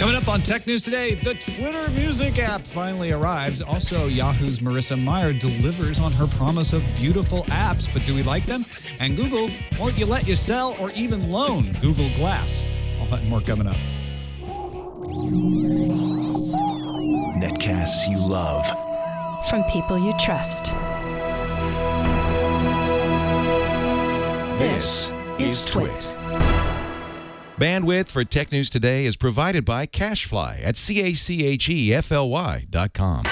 Coming up on Tech News Today, the Twitter Music app finally arrives. Also, Yahoo's Marissa Mayer delivers on her promise of beautiful apps. But do we like them? And Google won't you let you sell or even loan Google Glass. All that and more coming up. Netcasts you love. From people you trust. This is Twit. Bandwidth for Tech News Today is provided by CashFly at CACHEFLY.com.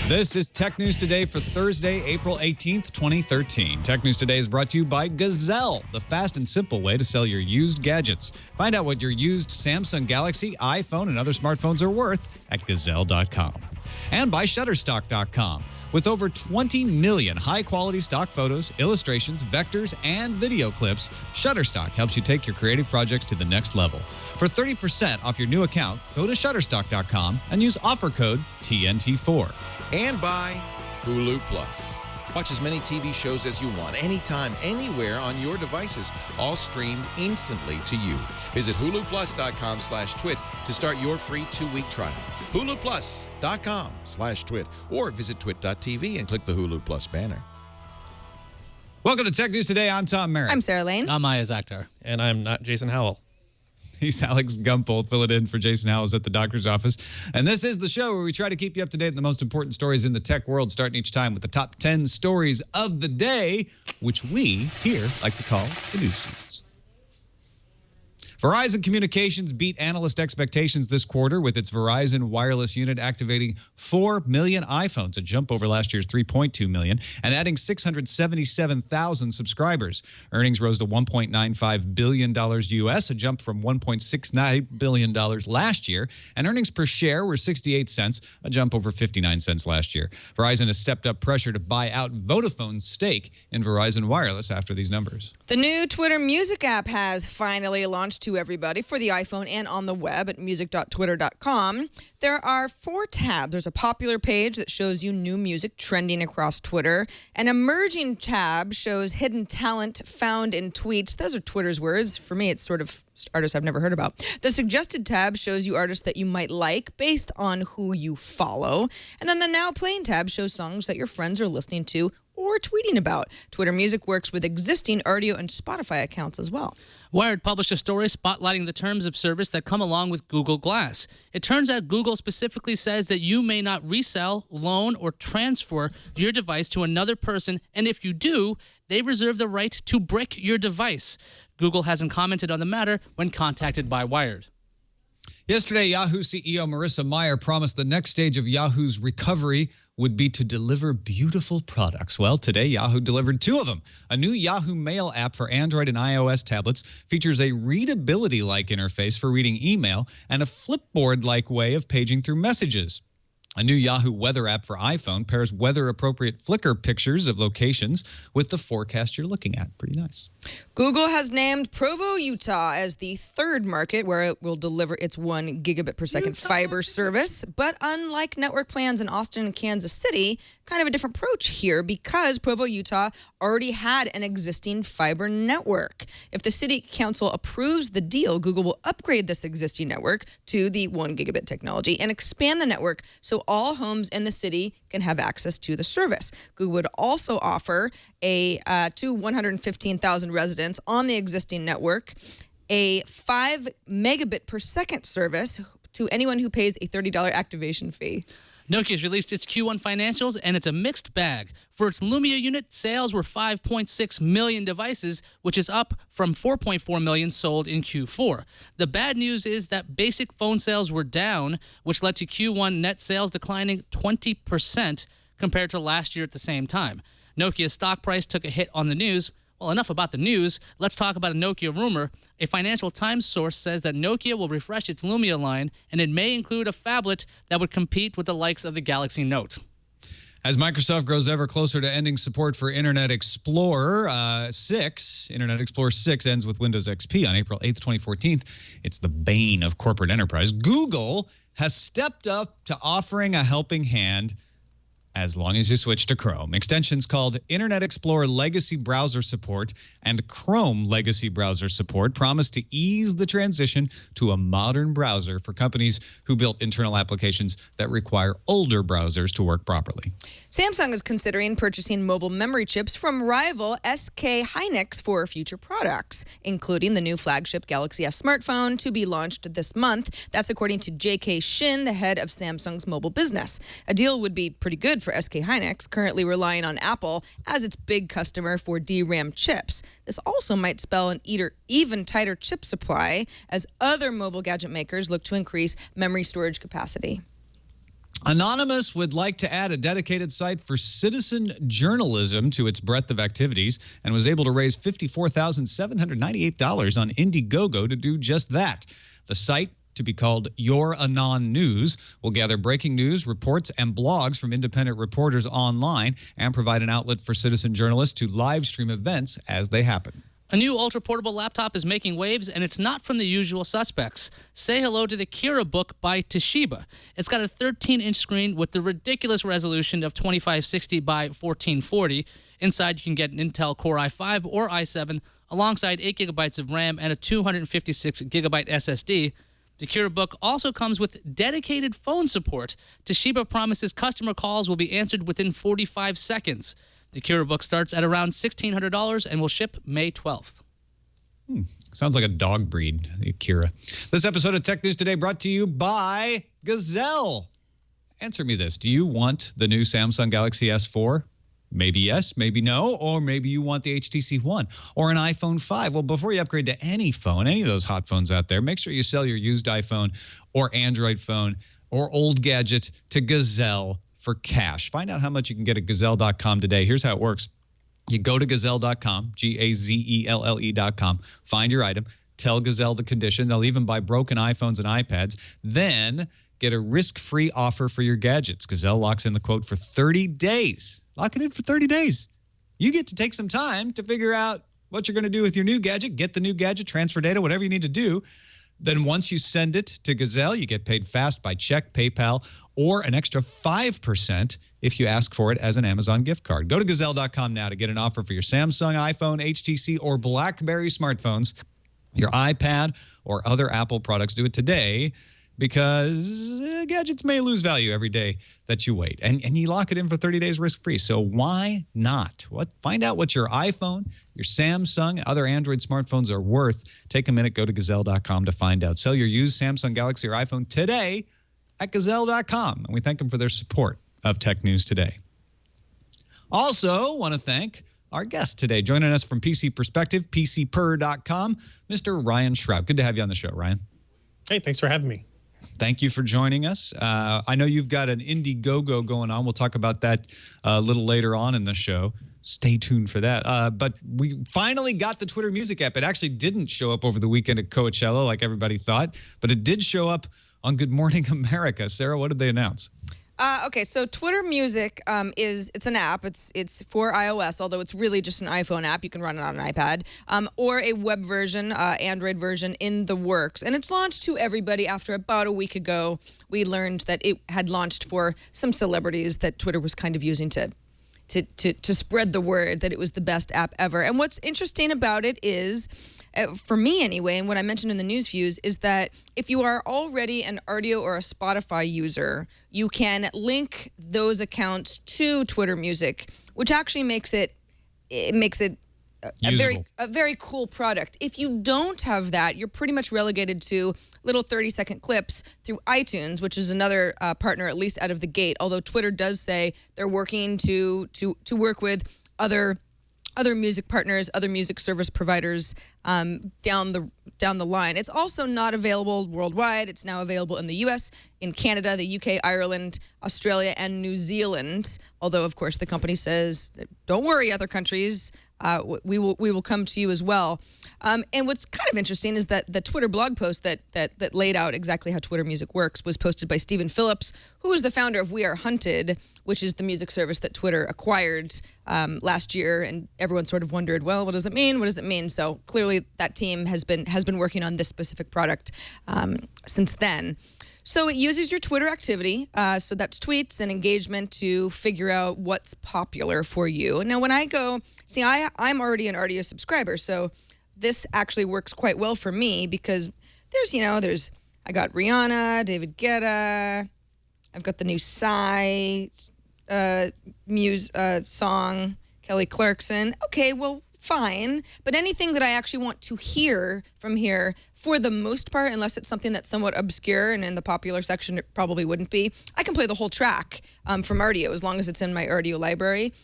This is Tech News Today for Thursday, April 18th, 2013. Tech News Today is brought to you by Gazelle, the fast and simple way to sell your used gadgets. Find out what your used Samsung Galaxy, iPhone, and other smartphones are worth at Gazelle.com. And by Shutterstock.com. With over 20 million high-quality stock photos, illustrations, vectors, and video clips, Shutterstock helps you take your creative projects to the next level. For 30% off your new account, go to Shutterstock.com and use offer code TNT4. And by Hulu Plus. Watch as many TV shows as you want, anytime, anywhere on your devices, all streamed instantly to you. Visit huluplus.com/twit to start your free 2-week trial. huluplus.com/twit or visit twit.tv and click the Hulu Plus banner. Welcome to Tech News Today. I'm Tom Merritt. I'm Sarah Lane. I'm Maya Zakhtar. And I'm not Jason Howell. He's Alex Gumpel, filling in for Jason Howells at the doctor's office. And this is the show where we try to keep you up to date on the most important stories in the tech world, starting each time with the top 10 stories of the day, which we here like to call the news feeds. Verizon Communications beat analyst expectations this quarter with its Verizon wireless unit activating 4 million iPhones, a jump over last year's 3.2 million, and adding 677,000 subscribers. Earnings rose to $1.95 billion U.S., a jump from $1.69 billion last year, and earnings per share were 68 cents, a jump over 59 cents last year. Verizon has stepped up pressure to buy out Vodafone's stake in Verizon Wireless after these numbers. The new Twitter Music app has finally launched to everybody for the iPhone and on the web at music.twitter.com. There are 4 tabs. There's a popular page that shows you new music trending across Twitter. An emerging tab shows hidden talent found in tweets. Those are Twitter's words. For me, it's sort of artists I've never heard about. The suggested tab shows you artists that you might like based on who you follow. And then the Now Playing tab shows songs that your friends are listening to or tweeting about. Twitter Music works with existing Rdio and Spotify accounts as well. Wired published a story spotlighting the terms of service that come along with Google Glass. It turns out Google specifically says that you may not resell, loan, or transfer your device to another person, and if you do, they reserve the right to brick your device. Google hasn't commented on the matter when contacted by Wired. Yesterday, Yahoo CEO Marissa Mayer promised the next stage of Yahoo's recovery would be to deliver beautiful products. Well, today, Yahoo delivered 2 of them. A new Yahoo Mail app for Android and iOS tablets features a readability-like interface for reading email and a flipboard-like way of paging through messages. A new Yahoo Weather app for iPhone pairs weather-appropriate Flickr pictures of locations with the forecast you're looking at. Pretty nice. Google has named Provo, Utah as the 3rd market where it will deliver its 1 gigabit per second fiber service. But unlike network plans in Austin and Kansas City, kind of a different approach here because Provo, Utah already had an existing fiber network. If the city council approves the deal, Google will upgrade this existing network to the 1 gigabit technology and expand the network so all homes in the city can have access to the service. Google would also offer to 115,000 residents on the existing network a 5 megabit per second service to anyone who pays a $30 activation fee. Nokia's released its Q1 financials, and it's a mixed bag. For its Lumia unit, sales were 5.6 million devices, which is up from 4.4 million sold in Q4. The bad news is that basic phone sales were down, which led to Q1 net sales declining 20% compared to last year at the same time. Nokia's stock price took a hit on the news. Well, enough about the news. Let's talk about a Nokia rumor. A Financial Times source says that Nokia will refresh its Lumia line, and it may include a phablet that would compete with the likes of the Galaxy Note. As Microsoft grows ever closer to ending support for Internet Explorer 6, Internet Explorer 6 ends with Windows XP on April 8th, 2014. It's the bane of corporate enterprise. Google has stepped up to offering a helping hand as long as you switch to Chrome. Extensions called Internet Explorer Legacy Browser Support and Chrome Legacy Browser Support promise to ease the transition to a modern browser for companies who built internal applications that require older browsers to work properly. Samsung is considering purchasing mobile memory chips from rival SK Hynix for future products, including the new flagship Galaxy S smartphone to be launched this month. That's according to J.K. Shin, the head of Samsung's mobile business. A deal would be pretty good for SK Hynix, currently relying on Apple as its big customer for DRAM chips. This also might spell an even tighter chip supply as other mobile gadget makers look to increase memory storage capacity. Anonymous would like to add a dedicated site for citizen journalism to its breadth of activities and was able to raise $54,798 on Indiegogo to do just that. The site, to be called Your Anon News, will gather breaking news, reports, and blogs from independent reporters online and provide an outlet for citizen journalists to live stream events as they happen. A new ultra-portable laptop is making waves, and it's not from the usual suspects. Say hello to the Kira book by Toshiba. It's got a 13-inch screen with the ridiculous resolution of 2560 by 1440. Inside, you can get an Intel Core i5 or i7 alongside 8 gigabytes of RAM and a 256 gigabyte SSD. The Kira book also comes with dedicated phone support. Toshiba promises customer calls will be answered within 45 seconds. The Kira book starts at around $1,600 and will ship May 12th. Sounds like a dog breed, the Kira. This episode of Tech News Today brought to you by Gazelle. Answer me this. Do you want the new Samsung Galaxy S4? Maybe yes, maybe no, or maybe you want the HTC One or an iPhone 5. Well, before you upgrade to any phone, any of those hot phones out there, make sure you sell your used iPhone or Android phone or old gadget to Gazelle for cash. Find out how much you can get at Gazelle.com today. Here's how it works. You go to Gazelle.com, Gazelle.com, find your item, tell Gazelle the condition. They'll even buy broken iPhones and iPads. Then get a risk-free offer for your gadgets. Gazelle locks in the quote for 30 days. Lock it in for 30 days. You get to take some time to figure out what you're going to do with your new gadget, get the new gadget, transfer data, whatever you need to do. Then once you send it to Gazelle, you get paid fast by check, PayPal, or an extra 5% if you ask for it as an Amazon gift card. Go to Gazelle.com now to get an offer for your Samsung, iPhone, HTC, or BlackBerry smartphones, your iPad, or other Apple products. Do it today because gadgets may lose value every day that you wait. And you lock it in for 30 days risk-free. So why not? Find out what your iPhone, your Samsung, other Android smartphones are worth. Take a minute, go to Gazelle.com to find out. Sell your used Samsung Galaxy or iPhone today at Gazelle.com. And we thank them for their support of Tech News Today. Also want to thank our guest today. Joining us from PC Perspective, PCPer.com, Mr. Ryan Schraub. Good to have you on the show, Ryan. Hey, thanks for having me. Thank you for joining us. I know you've got an Indiegogo going on. We'll talk about that a little later on in the show. Stay tuned for that. But we finally got the Twitter Music app. It actually didn't show up over the weekend at Coachella like everybody thought, but it did show up on Good Morning America. Sarah, what did they announce? Okay, so Twitter Music it's an app. It's for iOS, although it's really just an iPhone app. You can run it on an iPad or a web version, Android version in the works. And it's launched to everybody after about a week ago. We learned that it had launched for some celebrities that Twitter was kind of using to spread the word that it was the best app ever. And what's interesting about it is, for me anyway, and what I mentioned in the news views, is that if you are already an Rdio or a Spotify user, you can link those accounts to Twitter Music, which actually makes it a very cool product. If you don't have that, you're pretty much relegated to little 30-second clips through iTunes, which is another partner, at least out of the gate. Although Twitter does say they're working to work with other music partners, other music service providers down the line. It's also not available worldwide. It's now available in the U.S., in Canada, the UK, Ireland, Australia, and New Zealand. Although, of course, the company says, "Don't worry, other countries. We will come to you as well." And what's kind of interesting is that the Twitter blog post that laid out exactly how Twitter Music works was posted by Stephen Phillips, who is the founder of We Are Hunted, which is the music service that Twitter acquired last year. And everyone sort of wondered, well, what does it mean? What does it mean? So clearly that team has been working on this specific product since then. So it uses your Twitter activity, so that's tweets and engagement, to figure out what's popular for you. Now, when I go, see, I'm already an RDO subscriber, so this actually works quite well for me because I got Rihanna, David Guetta, I've got the new Psy song, Kelly Clarkson. Okay, well, fine. But anything that I actually want to hear from here, for the most part, unless it's something that's somewhat obscure and in the popular section it probably wouldn't be, I can play the whole track from RDO as long as it's in my RDO library.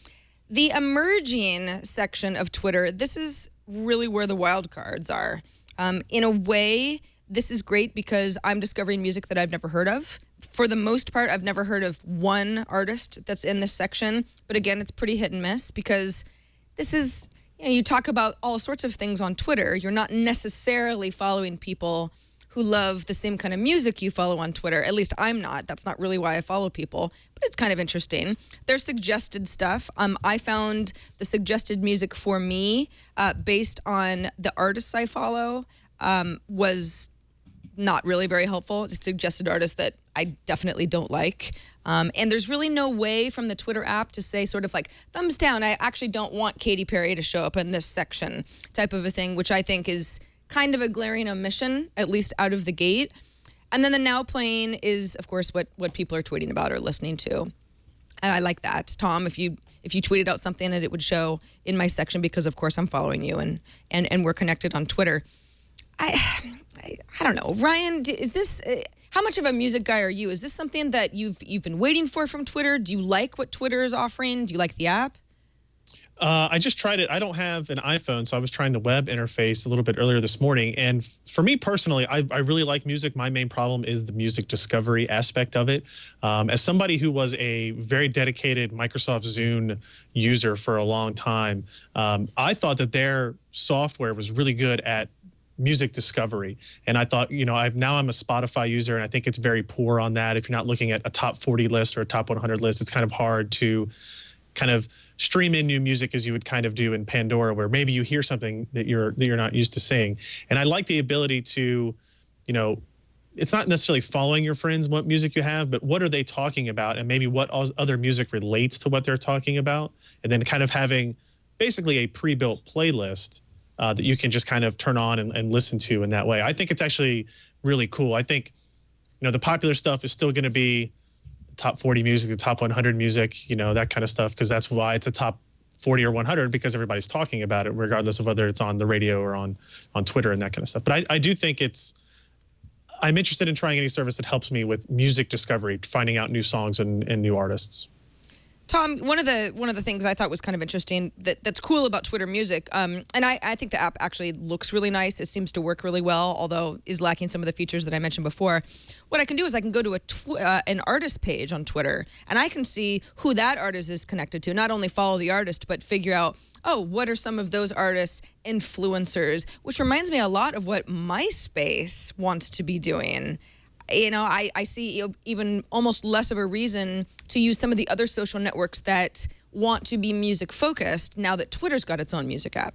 The emerging section of Twitter, this is really where the wild cards are. In a way, this is great because I'm discovering music that I've never heard of. For the most part, I've never heard of one artist that's in this section. But again, it's pretty hit and miss because this is, you talk about all sorts of things on Twitter. You're not necessarily following people who love the same kind of music you follow on Twitter. At least I'm not. That's not really why I follow people. But it's kind of interesting. There's suggested stuff. I found the suggested music for me based on the artists I follow was not really very helpful. It's suggested artists that I definitely don't like. And there's really no way from the Twitter app to say sort of like, thumbs down, I actually don't want Katy Perry to show up in this section type of a thing, which I think is kind of a glaring omission, at least out of the gate. And then the now playing is, of course, what people are tweeting about or listening to. And I like that. Tom, if you tweeted out something and it would show in my section because, of course, I'm following you and we're connected on Twitter. I don't know. Ryan, is this how much of a music guy are you? Is this something that you've been waiting for from Twitter? Do you like what Twitter is offering? Do you like the app? I just tried it. I don't have an iPhone, so I was trying the web interface a little bit earlier this morning. And for me personally, I really like music. My main problem is the music discovery aspect of it. As somebody who was a very dedicated Microsoft Zune user for a long time, I thought that their software was really good at music discovery. And I thought, now I'm a Spotify user, and I think it's very poor on that. If you're not looking at a top 40 list or a top 100 list, it's kind of hard to kind of stream in new music as you would kind of do in Pandora, where maybe you hear something that you're not used to seeing. And I like the ability to, it's not necessarily following your friends, what music you have, but what are they talking about, and maybe what other music relates to what they're talking about, and then kind of having basically a pre-built playlist that you can just kind of turn on and listen to in that way. I think it's actually really cool. I think, the popular stuff is still going to be the top 40 music, the top 100 music, that kind of stuff, because that's why it's a top 40 or 100, because everybody's talking about it, regardless of whether it's on the radio or on Twitter and that kind of stuff. But I do think I'm interested in trying any service that helps me with music discovery, finding out new songs and new artists. Tom, one of the things I thought was kind of interesting that's cool about Twitter Music, and I think the app actually looks really nice. It seems to work really well, although is lacking some of the features that I mentioned before. What I can do is I can go to an artist page on Twitter, and I can see who that artist is connected to. Not only follow the artist, but figure out, what are some of those artists' influencers, which reminds me a lot of what MySpace wants to be doing. I see even almost less of a reason to use some of the other social networks that want to be music focused now that Twitter's got its own music app.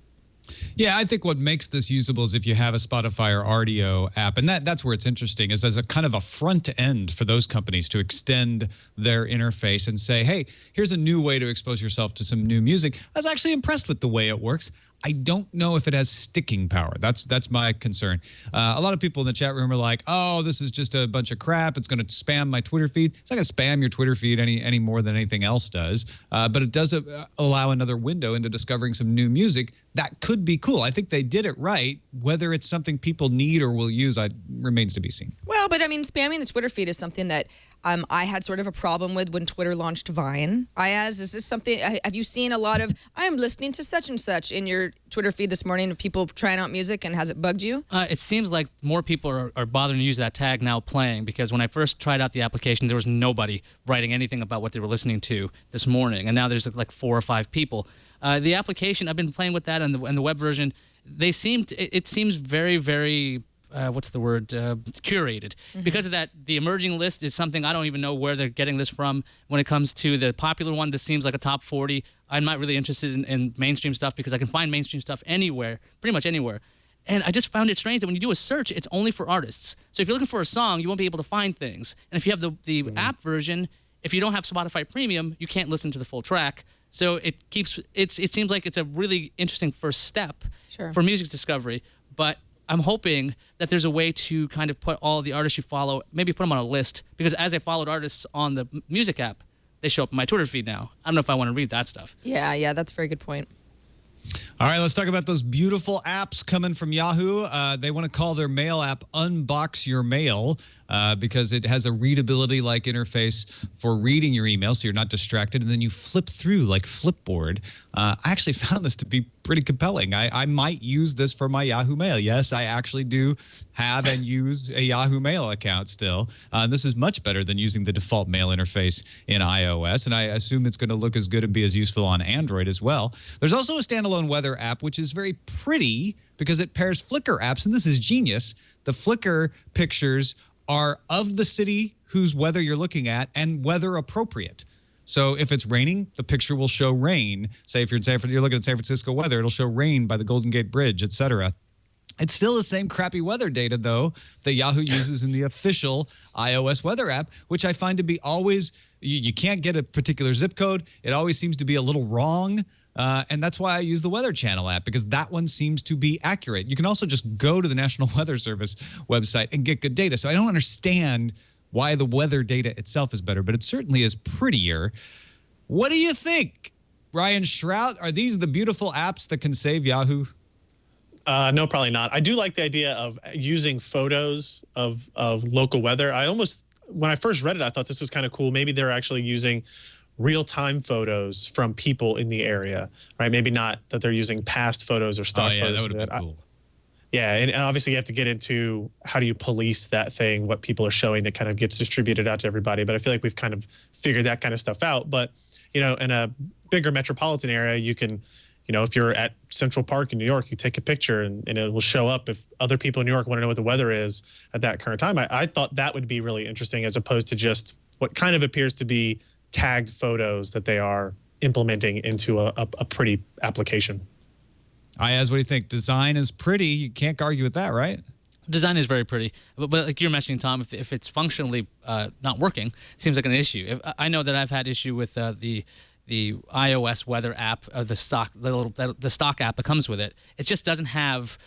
Yeah, I think what makes this usable is if you have a Spotify or RDO app, and that's where it's interesting, is as a kind of a front end for those companies to extend their interface and say, hey, here's a new way to expose yourself to some new music. I was actually impressed with the way it works. I don't know if it has sticking power. That's my concern. A lot of people in the chat room are like, oh, this is just a bunch of crap. It's going to spam my Twitter feed. It's not going to spam your Twitter feed any more than anything else does. But it does allow another window into discovering some new music. That could be cool. I think they did it right. Whether it's something people need or will use, remains to be seen. Well, but I mean, spamming the Twitter feed is something that I had sort of a problem with when Twitter launched Vine. Is this something, have you seen a lot of, I'm listening to such and such in your Twitter feed this morning of people trying out music, and has it bugged you? It seems like more people are bothering to use that tag now, playing, because when I first tried out the application, there was nobody writing anything about what they were listening to this morning, and now there's like 4 or 5 people. The application, I've been playing with that and the web version. It seems very, very curated. Mm-hmm. Because of that, the emerging list is something I don't even know where they're getting this from. When it comes to the popular one, this seems like a top 40. I'm not really interested in mainstream stuff because I can find mainstream stuff anywhere, pretty much anywhere. And I just found it strange that when you do a search, it's only for artists. So if you're looking for a song, you won't be able to find things. And if you have the app version, if you don't have Spotify Premium, you can't listen to the full track. So it seems like it's a really interesting first step for music discovery. But I'm hoping that there's a way to kind of put all the artists you follow, maybe put them on a list. Because as I followed artists on the music app, they show up in my Twitter feed now. I don't know if I want to read that stuff. Yeah, that's a very good point. All right, let's talk about those beautiful apps coming from Yahoo. They want to call their mail app Unbox Your Mail because it has a readability-like interface for reading your email so you're not distracted, and then you flip through like Flipboard. I actually found this to be pretty compelling. I might use this for my Yahoo Mail. Yes, I actually do have and use a Yahoo Mail account still. This is much better than using the default mail interface in iOS, and I assume it's going to look as good and be as useful on Android as well. There's also a standalone weather app, which is very pretty because it pairs Flickr apps, and this is genius. The Flickr pictures are of the city whose weather you're looking at and weather appropriate. So if it's raining, the picture will show rain. Say if you're in you're looking at San Francisco weather, it'll show rain by the Golden Gate Bridge, etc. It's still the same crappy weather data, though, that Yahoo uses in the official iOS weather app, which I find to be always, you can't get a particular zip code. It always seems to be a little wrong. And that's why I use the Weather Channel app, because that one seems to be accurate. You can also just go to the National Weather Service website and get good data. So I don't understand why the weather data itself is better, but it certainly is prettier. What do you think, Ryan Shrout? Are these the beautiful apps that can save Yahoo? No, probably not. I do like the idea of using photos of local weather. When I first read it, I thought this was kind of cool. Maybe they're actually using real-time photos from people in the area, right? Maybe not that they're using past photos or stock photos. That would have been cool. Yeah, and obviously you have to get into how do you police that thing, what people are showing that kind of gets distributed out to everybody. But I feel like we've kind of figured that kind of stuff out. But, in a bigger metropolitan area, you can, if you're at Central Park in New York, you take a picture and it will show up if other people in New York want to know what the weather is at that current time. I thought that would be really interesting as opposed to just what kind of appears to be tagged photos that they are implementing into a pretty application. Ayaz, what do you think? Design is pretty. You can't argue with that, right? Design is very pretty, but like you're mentioning, Tom, if it's functionally not working, it seems like an issue. I know that I've had issue with the iOS weather app, the stock app that comes with it. It just doesn't have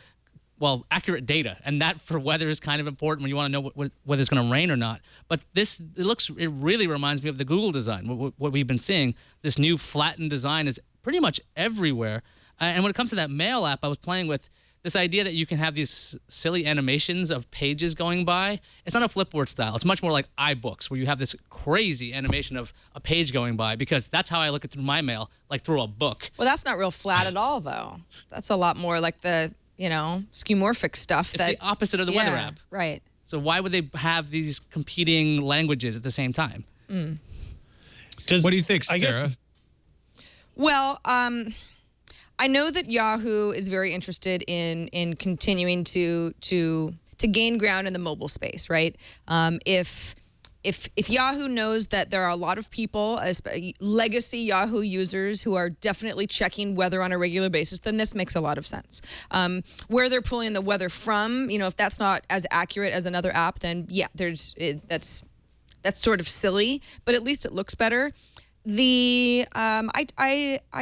accurate data, and that for weather is kind of important when you want to know whether it's going to rain or not. But it really reminds me of the Google design. What we've been seeing, this new flattened design is pretty much everywhere. And when it comes to that mail app, I was playing with this idea that you can have these silly animations of pages going by. It's not a Flipboard style. It's much more like iBooks, where you have this crazy animation of a page going by, because that's how I look at through my mail, like through a book. Well, that's not real flat at all, though. That's a lot more like the, skeuomorphic stuff. It's the opposite of the weather app. Right. So why would they have these competing languages at the same time? What do you think, Sarah? Well, I know that Yahoo is very interested in continuing to gain ground in the mobile space, right? If Yahoo knows that there are a lot of people, legacy Yahoo users, who are definitely checking weather on a regular basis, then this makes a lot of sense. Where they're pulling the weather from, if that's not as accurate as another app, then yeah, that's sort of silly, but at least it looks better. I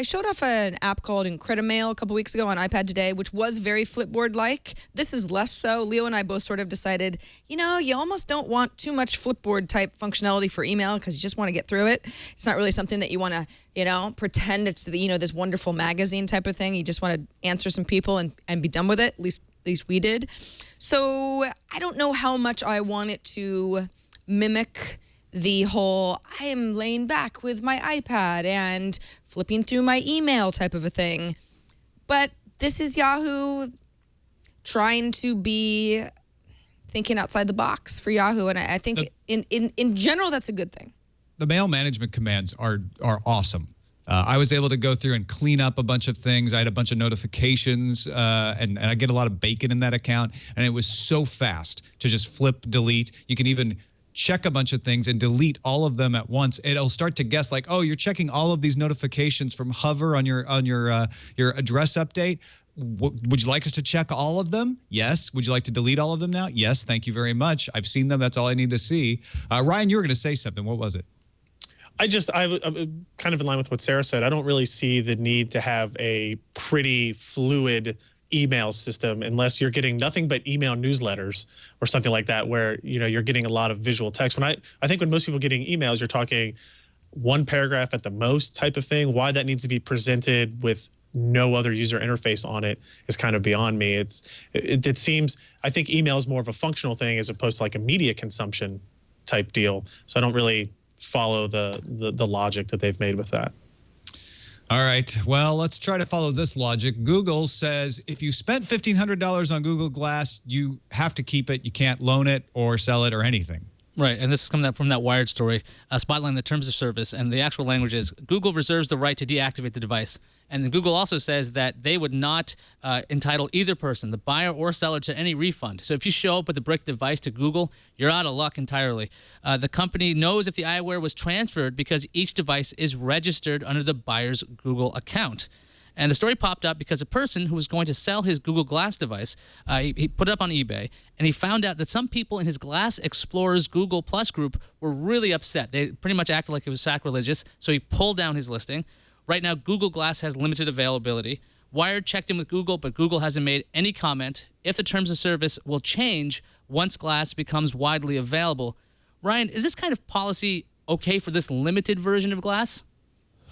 showed off an app called Incredimail a couple weeks ago on iPad Today, which was very Flipboard-like. This is less so. Leo and I both sort of decided, you almost don't want too much Flipboard-type functionality for email because you just want to get through it. It's not really something that you want to, pretend it's this wonderful magazine type of thing. You just want to answer some people and be done with it. At least we did. So I don't know how much I want it to mimic the whole I am laying back with my iPad and flipping through my email type of a thing. But this is Yahoo trying to be thinking outside the box for Yahoo. And I think in general, that's a good thing. The mail management commands are awesome. I was able to go through and clean up a bunch of things. I had a bunch of notifications, and I get a lot of bacon in that account. And it was so fast to just flip, delete. You can even check a bunch of things and delete all of them at once. It'll start to guess like, oh, you're checking all of these notifications from Hover on your address update. Would you like us to check all of them? Yes. Would you like to delete all of them now? Yes. Thank you very much. I've seen them. That's all I need to see. Ryan, you were going to say something. What was it? I'm kind of in line with what Sarah said. I don't really see the need to have a pretty fluid email system unless you're getting nothing but email newsletters or something like that, where you're getting a lot of visual text. I think when most people are getting emails, you're talking one paragraph at the most type of thing. Why that needs to be presented with no other user interface on it is kind of beyond me. It seems, I think email is more of a functional thing as opposed to like a media consumption type deal. So I don't really follow the logic that they've made with that. All right. Well, let's try to follow this logic. Google says if you spent $1,500 on Google Glass, you have to keep it. You can't loan it or sell it or anything. Right, and this is coming from that Wired story, spotlighting the terms of service, and the actual language is Google reserves the right to deactivate the device. And then Google also says that they would not entitle either person, the buyer or seller, to any refund. So if you show up with a brick device to Google, you're out of luck entirely. The company knows if the eyewear was transferred because each device is registered under the buyer's Google account. And the story popped up because a person who was going to sell his Google Glass device, he put it up on eBay, and he found out that some people in his Glass Explorers Google Plus group were really upset. They pretty much acted like it was sacrilegious, so he pulled down his listing. Right now, Google Glass has limited availability. Wired checked in with Google, but Google hasn't made any comment if the terms of service will change once Glass becomes widely available. Ryan, is this kind of policy okay for this limited version of Glass?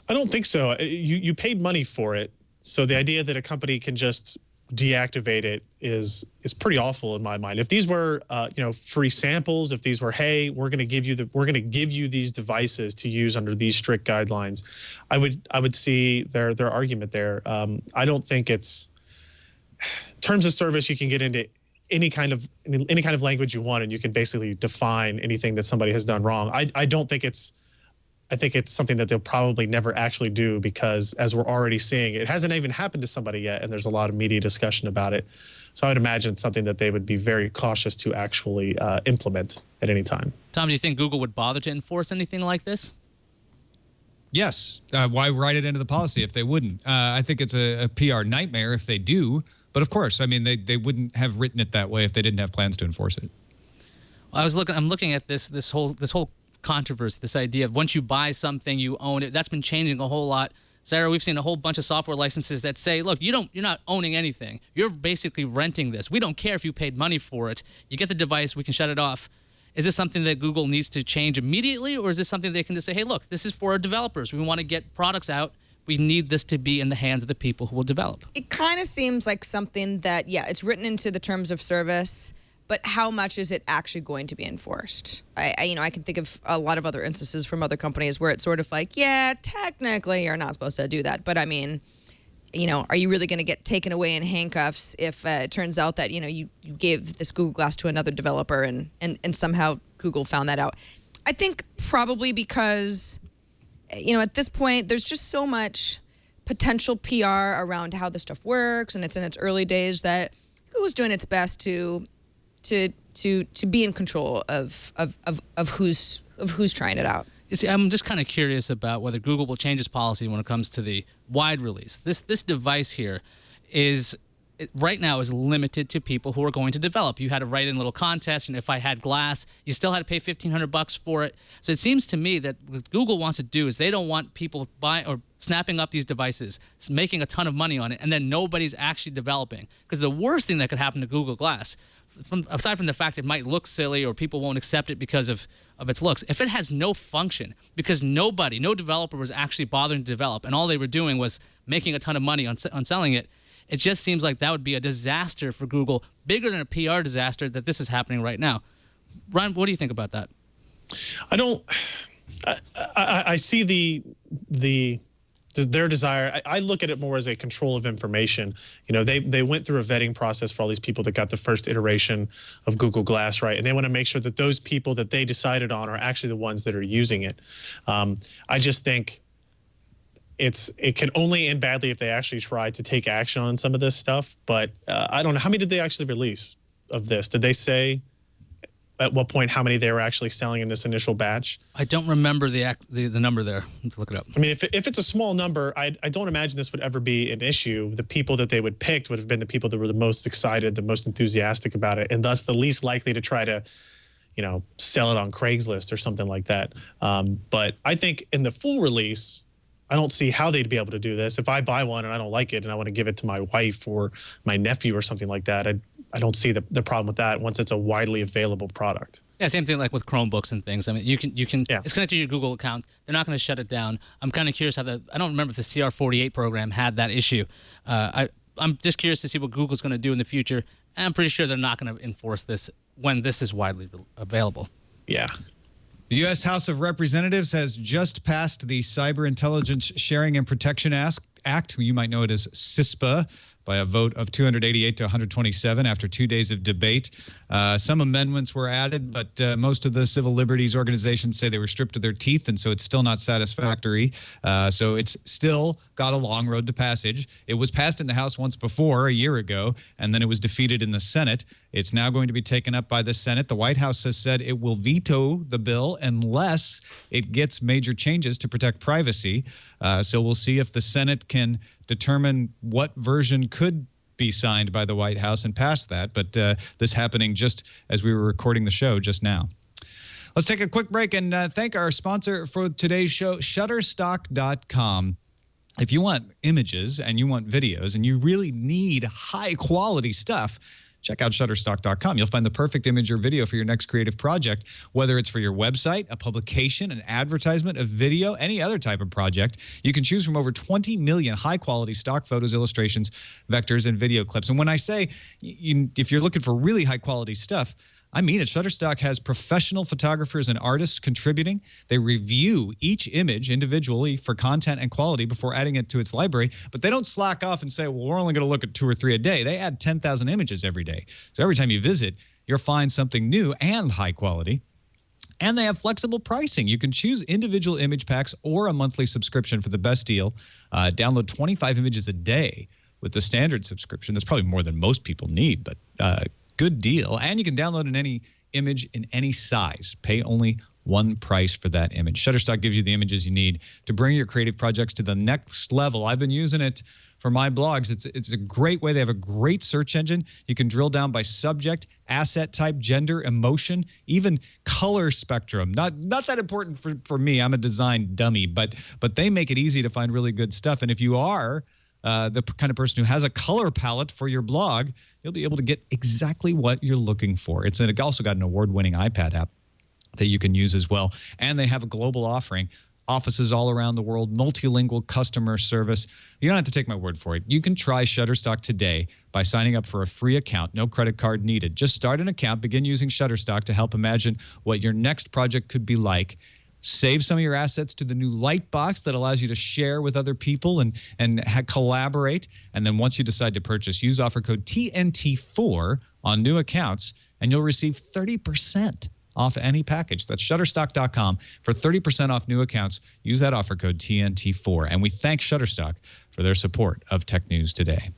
I don't think so. You paid money for it, so the idea that a company can just deactivate it is pretty awful in my mind. If these were free samples, if these were, hey, we're going to give you these devices to use under these strict guidelines, I would see their argument there. I don't think it's terms of service. You can get into any kind of language you want, and you can basically define anything that somebody has done wrong. I think it's something that they'll probably never actually do because, as we're already seeing, it hasn't even happened to somebody yet, and there's a lot of media discussion about it. So I would imagine something that they would be very cautious to actually implement at any time. Tom, do you think Google would bother to enforce anything like this? Yes. Why write it into the policy if they wouldn't? I think it's a PR nightmare if they do. But of course, I mean, they wouldn't have written it that way if they didn't have plans to enforce it. Well, I'm looking at this whole controversy, this idea of once you buy something, you own it. That's been changing a whole lot. Sarah, we've seen a whole bunch of software licenses that say, look, you're not owning anything. You're basically renting this. We don't care if you paid money for it. You get the device, we can shut it off. Is this something that Google needs to change immediately, or is this something they can just say, hey, look, this is for our developers. We want to get products out. We need this to be in the hands of the people who will develop. It kind of seems like something that, yeah, it's written into the terms of service, but how much is it actually going to be enforced? I can think of a lot of other instances from other companies where it's sort of like, yeah, technically you're not supposed to do that. But I mean, are you really going to get taken away in handcuffs if it turns out that, you gave this Google Glass to another developer and somehow Google found that out? I think probably because, at this point, there's just so much potential PR around how this stuff works, and it's in its early days that Google's doing its best to be in control of who's trying it out. You see, I'm just kind of curious about whether Google will change its policy when it comes to the wide release. This device here right now is limited to people who are going to develop. You had to write in a little contest, and if I had Glass, you still had to pay $1,500 for it. So it seems to me that what Google wants to do is they don't want people buying or snapping up these devices, making a ton of money on it, and then nobody's actually developing. Because the worst thing that could happen to Google Glass, aside from the fact it might look silly or people won't accept it because of its looks, if it has no function, because no developer was actually bothering to develop, and all they were doing was making a ton of money on selling it, it just seems like that would be a disaster for Google, bigger than a PR disaster that this is happening right now. Ryan, what do you think about that? I see their desire. I look at it more as a control of information. They went through a vetting process for all these people that got the first iteration of Google Glass, right? And they want to make sure that those people that they decided on are actually the ones that are using it. I just think it can only end badly if they actually try to take action on some of this stuff. But I don't know. How many did they actually release of this? Did they say? at what point how many they were actually selling in this initial batch. I don't remember the number there. Let's look it up. I mean, if it's a small number, I don't imagine this would ever be an issue. The people that they would pick would have been the people that were the most excited, the most enthusiastic about it, and thus the least likely to try to, sell it on Craigslist or something like that. But I think in the full release, I don't see how they'd be able to do this. If I buy one and I don't like it and I want to give it to my wife or my nephew or something like that, I don't see the problem with that once it's a widely available product. Yeah, same thing like with Chromebooks and things. I mean, you can. Yeah. It's connected to your Google account. They're not going to shut it down. I'm kind of curious how I don't remember if the CR48 program had that issue. I'm just curious to see what Google's going to do in the future. And I'm pretty sure they're not going to enforce this when this is widely available. Yeah. The U.S. House of Representatives has just passed the Cyber Intelligence Sharing and Protection Act. You might know it as CISPA, by a vote of 288 to 127 after 2 days of debate. Some amendments were added, but most of the civil liberties organizations say they were stripped to their teeth, and so it's still not satisfactory. So it's still got a long road to passage. It was passed in the House once before, a year ago, and then it was defeated in the Senate. It's now going to be taken up by the Senate. The White House has said it will veto the bill unless it gets major changes to protect privacy. So we'll see if the Senate can determine what version could be signed by the White House and pass that. But this happening just as we were recording the show just now. Let's take a quick break and thank our sponsor for today's show, Shutterstock.com. If you want images and you want videos and you really need high quality stuff, check out Shutterstock.com. You'll find the perfect image or video for your next creative project, whether it's for your website, a publication, an advertisement, a video, any other type of project. You can choose from over 20 million high-quality stock photos, illustrations, vectors, and video clips. And when I say if you're looking for really high-quality stuff, I mean it. Shutterstock has professional photographers and artists contributing. They review each image individually for content and quality before adding it to its library, but they don't slack off and say, well, we're only going to look at 2 or 3 a day. They add 10,000 images every day. So every time you visit, you'll find something new and high quality. And they have flexible pricing. You can choose individual image packs or a monthly subscription for the best deal. Download 25 images a day with the standard subscription. That's probably more than most people need, but good deal. And you can download any image in any size. Pay only one price for that image. Shutterstock gives you the images you need to bring your creative projects to the next level. I've been using it for my blogs. It's a great way. They have a great search engine. You can drill down by subject, asset type, gender, emotion, even color spectrum. Not that important for me. I'm a design dummy, but they make it easy to find really good stuff. And if you are the kind of person who has a color palette for your blog, you'll be able to get exactly what you're looking for. It's also got an award-winning iPad app that you can use as well. And they have a global offering, offices all around the world, multilingual customer service. You don't have to take my word for it. You can try Shutterstock today by signing up for a free account. No credit card needed. Just start an account, begin using Shutterstock to help imagine what your next project could be like. Save some of your assets to the new Lightbox that allows you to share with other people and collaborate. And then once you decide to purchase, use offer code TNT4 on new accounts, and you'll receive 30% off any package. That's Shutterstock.com for 30% off new accounts. Use that offer code TNT4. And we thank Shutterstock for their support of Tech News Today.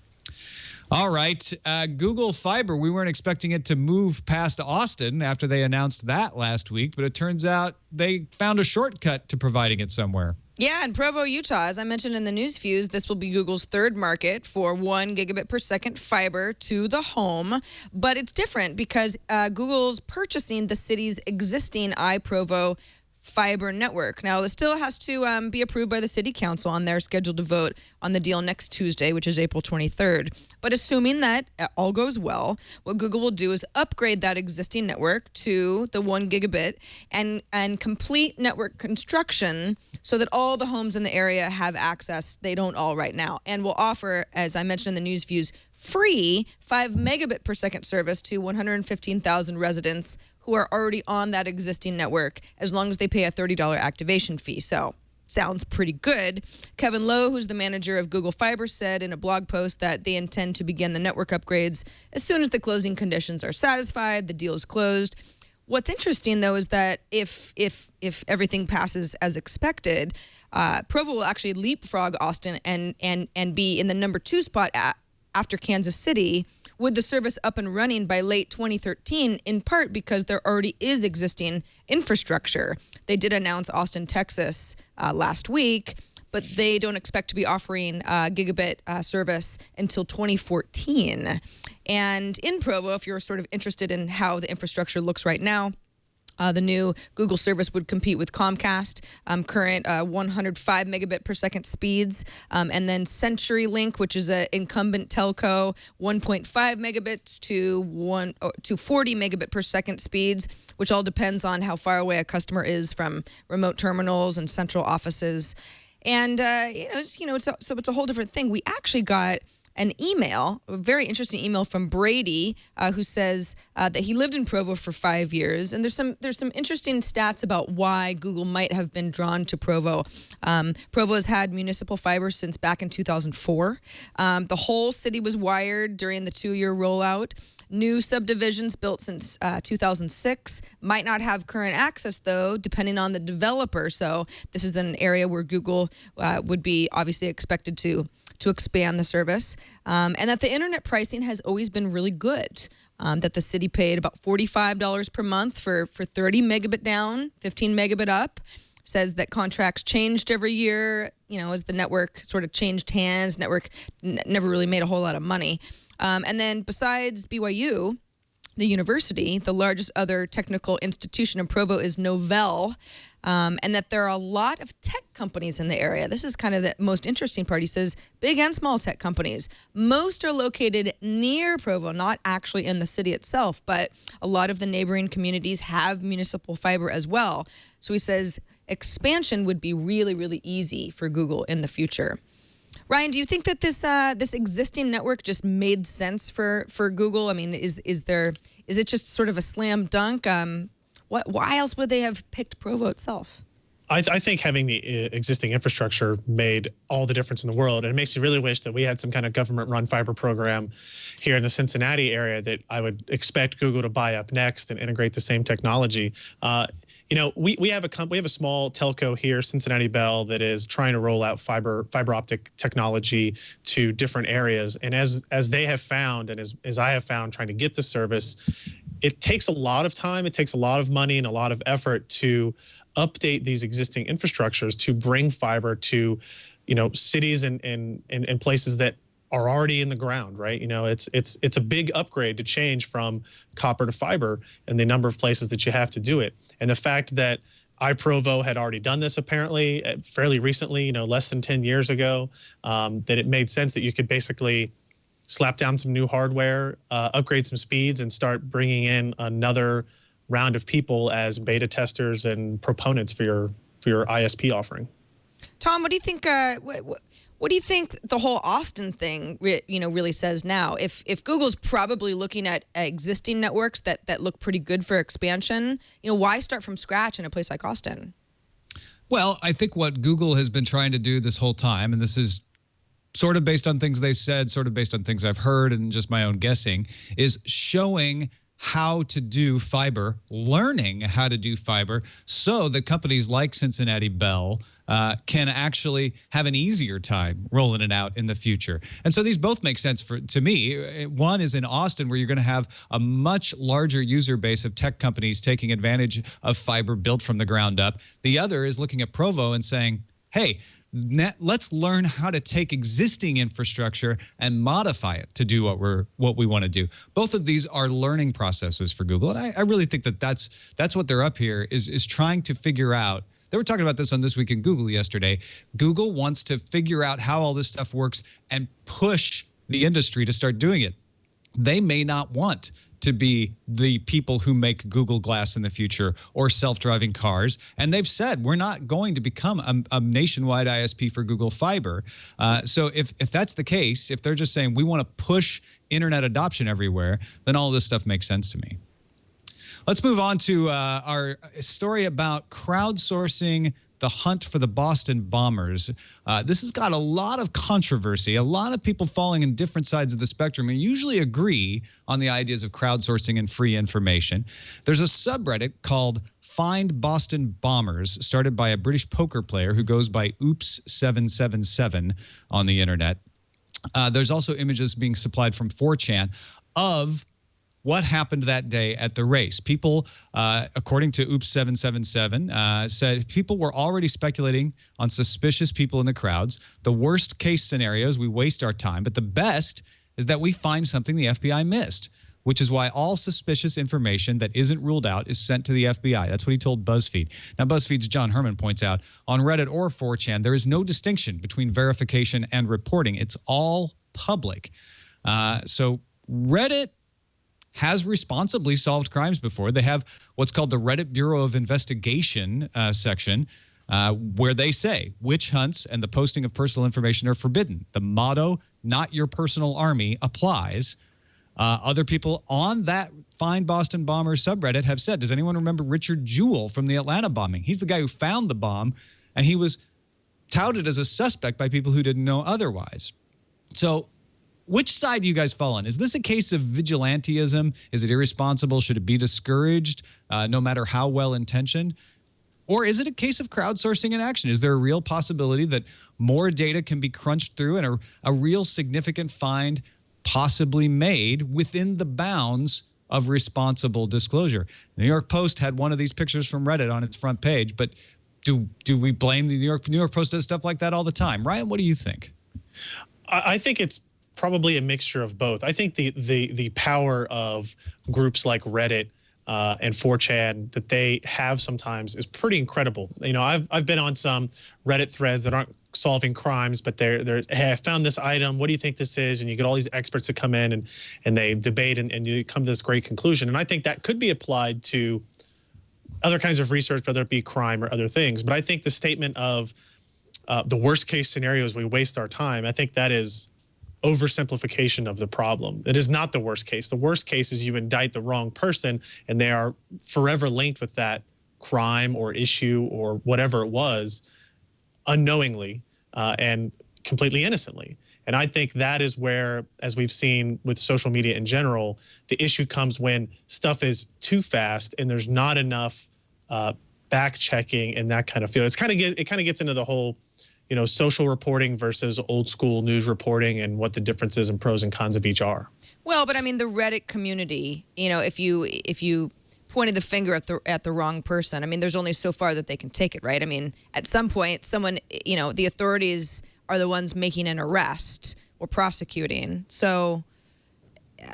All right, Google Fiber, we weren't expecting it to move past Austin after they announced that last week, but it turns out they found a shortcut to providing it somewhere. Yeah, in Provo, Utah, as I mentioned in the news fuse, this will be Google's third market for 1 gigabit per second fiber to the home. But it's different because Google's purchasing the city's existing iProvo fiber network. Now, this still has to be approved by the city council, and they're scheduled to vote on the deal next Tuesday, which is April 23rd. But assuming that all goes well, what Google will do is upgrade that existing network to the 1 gigabit and complete network construction so that all the homes in the area have access. They don't all right now. And will offer, as I mentioned in the news views, free 5 megabit per second service to 115,000 residents who are already on that existing network, as long as they pay a $30 activation fee. So, sounds pretty good. Kevin Lowe, who's the manager of Google Fiber, said in a blog post that they intend to begin the network upgrades as soon as the closing conditions are satisfied, the deal is closed. What's interesting, though, is that if everything passes as expected, Provo will actually leapfrog Austin and be in the number 2 spot after Kansas City with the service up and running by late 2013, in part because there already is existing infrastructure. They did announce Austin, Texas last week, but they don't expect to be offering gigabit service until 2014. And in Provo, if you're sort of interested in how the infrastructure looks right now, the new Google service would compete with Comcast, current 105 megabit per second speeds, and then CenturyLink, which is an incumbent telco, 1.5 megabits to 40 megabit per second speeds, which all depends on how far away a customer is from remote terminals and central offices. And so it's a whole different thing. We actually got an email, a very interesting email from Brady, who says that he lived in Provo for 5 years, and there's some interesting stats about why Google might have been drawn to Provo. Provo has had municipal fiber since back in 2004. The whole city was wired during the 2-year rollout. New subdivisions built since 2006 might not have current access, though, depending on the developer. So this is an area where Google would be obviously expected to expand the service, and that the internet pricing has always been really good. That the city paid about $45 per month for 30 megabit down, 15 megabit up. Says that contracts changed every year, as the network sort of changed hands. Network never really made a whole lot of money. And then besides BYU, the university, the largest other technical institution in Provo is Novell, and that there are a lot of tech companies in the area. This is kind of the most interesting part. He says big and small tech companies. Most are located near Provo, not actually in the city itself, but a lot of the neighboring communities have municipal fiber as well. So he says expansion would be really, really easy for Google in the future. Ryan, do you think that this existing network just made sense for Google? I mean, is it just sort of a slam dunk? Why else would they have picked Provo itself? I think having the existing infrastructure made all the difference in the world. And it makes me really wish that we had some kind of government-run fiber program here in the Cincinnati area that I would expect Google to buy up next and integrate the same technology. We have a small telco here, Cincinnati Bell, that is trying to roll out fiber optic technology to different areas. And as they have found, and as I have found trying to get the service, it takes a lot of time, it takes a lot of money and a lot of effort to update these existing infrastructures to bring fiber to, cities and places that are already in the ground, right? It's a big upgrade to change from copper to fiber and the number of places that you have to do it. And the fact that iProvo had already done this apparently fairly recently, less than 10 years ago, that it made sense that you could basically slap down some new hardware, upgrade some speeds, and start bringing in another round of people as beta testers and proponents for your ISP offering. Tom, what do you think? What do you think the whole Austin thing, really says now? If Google's probably looking at existing networks that look pretty good for expansion, why start from scratch in a place like Austin? Well, I think what Google has been trying to do this whole time, and this is sort of based on things they said, sort of based on things I've heard and just my own guessing, is showing how to do fiber, learning how to do fiber, so that companies like Cincinnati Bell can actually have an easier time rolling it out in the future. And so these both make sense to me. One is in Austin, where you're going to have a much larger user base of tech companies taking advantage of fiber built from the ground up. The other is looking at Provo and saying, hey, let's learn how to take existing infrastructure and modify it to do what we want to do. Both of these are learning processes for Google, and I really think that's what they're up here is trying to figure out. They were talking about this on This Week in Google yesterday. Google wants to figure out how all this stuff works and push the industry to start doing it. They may not want to be the people who make Google Glass in the future or self-driving cars. And they've said, we're not going to become a nationwide ISP for Google Fiber. So if that's the case, if they're just saying we want to push internet adoption everywhere, then all this stuff makes sense to me. Let's move on to our story about crowdsourcing the hunt for the Boston bombers. This has got a lot of controversy, a lot of people falling in different sides of the spectrum and usually agree on the ideas of crowdsourcing and free information. There's a subreddit called Find Boston Bombers, started by a British poker player who goes by Oops777 on the internet. There's also images being supplied from 4chan. of what happened that day at the race. People, according to Oops 777, said people were already speculating on suspicious people in the crowds. The worst case scenario is we waste our time, but the best is that we find something the FBI missed, which is why all suspicious information that isn't ruled out is sent to the FBI. That's what he told BuzzFeed. Now, BuzzFeed's John Herman points out, on Reddit or 4chan, there is no distinction between verification and reporting. It's all public. So Reddit has responsibly solved crimes before. They have what's called the Reddit Bureau of Investigation section, where they say witch hunts and the posting of personal information are forbidden. The motto, not your personal army, applies. Other people on that Find Boston Bombers subreddit have said, does anyone remember Richard Jewell from the Atlanta bombing? He's the guy who found the bomb, and he was touted as a suspect by people who didn't know otherwise. So which side do you guys fall on? Is this a case of vigilantism? Is it irresponsible? Should it be discouraged, no matter how well-intentioned? Or is it a case of crowdsourcing in action? Is there a real possibility that more data can be crunched through and a real significant find possibly made within the bounds of responsible disclosure? The New York Post had one of these pictures from Reddit on its front page, but do we blame the New York Post does stuff like that all the time? Ryan, what do you think? I think it's probably a mixture of both. I think the power of groups like Reddit and 4chan that they have sometimes is pretty incredible. You know, I've been on some Reddit threads that aren't solving crimes, but they're hey, I found this item. What do you think this is? And you get all these experts that come in and they debate and you come to this great conclusion. And I think that could be applied to other kinds of research, whether it be crime or other things. But I think the statement of the worst case scenario is we waste our time, I think that is oversimplification of the problem. It is not the worst case. The worst case is you indict the wrong person and they are forever linked with that crime or issue or whatever it was unknowingly and completely innocently. And I think that is where, as we've seen with social media in general, the issue comes when stuff is too fast and there's not enough back checking and that kind of feel. It kind of gets into the whole, you know, social reporting versus old school news reporting and what the differences and pros and cons of each are. Well, but I mean, the Reddit community, you know, if you pointed the finger at the wrong person, I mean, there's only so far that they can take it, right? I mean, at some point, someone, you know, the authorities are the ones making an arrest or prosecuting. So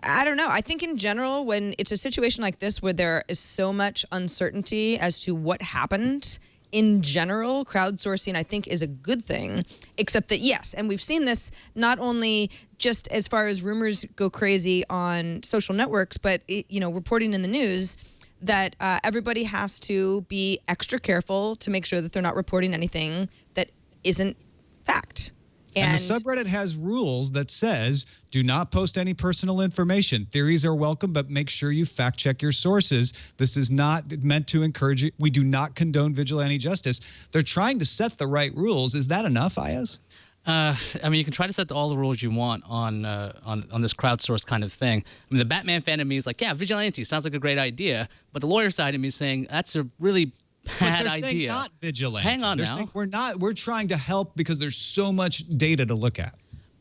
I don't know. I think in general, when it's a situation like this where there is so much uncertainty as to what happened, in general, crowdsourcing, I think, is a good thing, except that, yes, and we've seen this not only just as far as rumors go crazy on social networks, but, you know, reporting in the news, that everybody has to be extra careful to make sure that they're not reporting anything that isn't fact. And the subreddit has rules that says, do not post any personal information. Theories are welcome, but make sure you fact check your sources. This is not meant to encourage you. We do not condone vigilante justice. They're trying to set the right rules. Is that enough, Ayaz? I mean, you can try to set all the rules you want on this crowdsourced kind of thing. I mean, the Batman fan of me is like, yeah, vigilante sounds like a great idea, but the lawyer side of me is saying that's a really bad they're idea. Saying not vigilante. Hang on they're now. Saying we're trying to help because there's so much data to look at.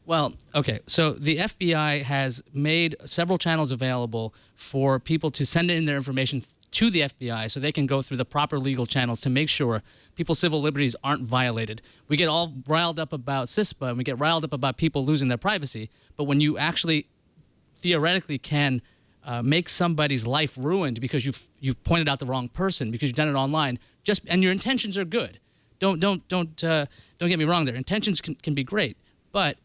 Well, okay, so the FBI has made several channels available for people to send in their information to the FBI so they can go through the proper legal channels to make sure people's civil liberties aren't violated. We get all riled up about CISPA and we get riled up about people losing their privacy, but when you actually theoretically can make somebody's life ruined because you've pointed out the wrong person because you've done it online, and your intentions are good. Don't get me wrong. Their intentions can be great, but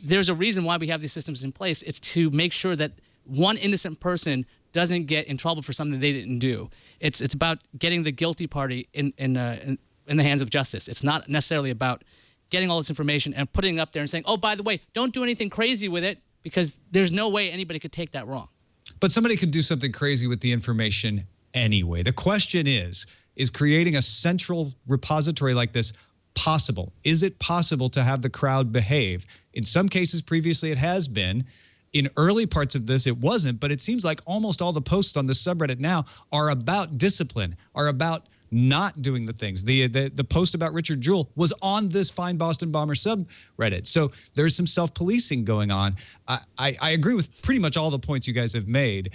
there's a reason why we have these systems in place. It's to make sure that one innocent person doesn't get in trouble for something they didn't do. It's about getting the guilty party in the hands of justice. It's not necessarily about getting all this information and putting it up there and saying, oh, by the way, don't do anything crazy with it, because there's no way anybody could take that wrong. But somebody could do something crazy with the information anyway. The question is creating a central repository like this possible? Is it possible to have the crowd behave? In some cases, previously it has been. In early parts of this, it wasn't, but it seems like almost all the posts on the subreddit now are about discipline, are about not doing the things. The post about Richard Jewell was on this Find Boston Bomber subreddit. So there's some self-policing going on. I agree with pretty much all the points you guys have made,